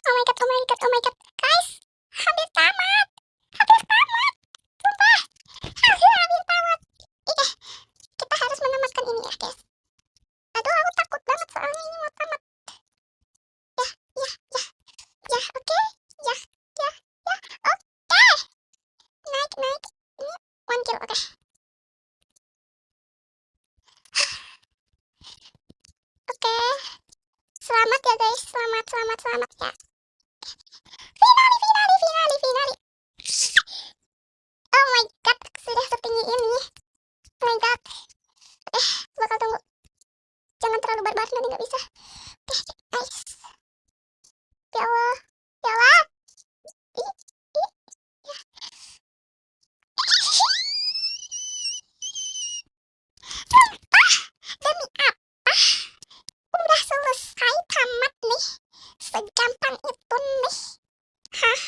Oh my god, oh my god, oh my god. Guys, hampir tamat. Hampir tamat. Sumpah. Hampir tamat. Ih, kita harus menamatkan ini ya, guys. Aduh, aku takut banget soalnya ini mau tamat. Ya, ya, ya. Ya, oke. Ya, ya, ya. Oke. Naik, naik. Ini 1 kill, oke. Oke. Selamat ya, guys. Selamat, selamat, selamat ya. Finali, finali, finali, finali. Oh my god, sudah setinggi ini. Oh my god. Bakal tunggu. Jangan terlalu barbar, nanti nggak bisa. Oke, nice. Ya Allah, ya Allah. Ih, ih, ya. Sumpah, demi apa? Udah selesai tamat nih. Segampang itu nih. Hah?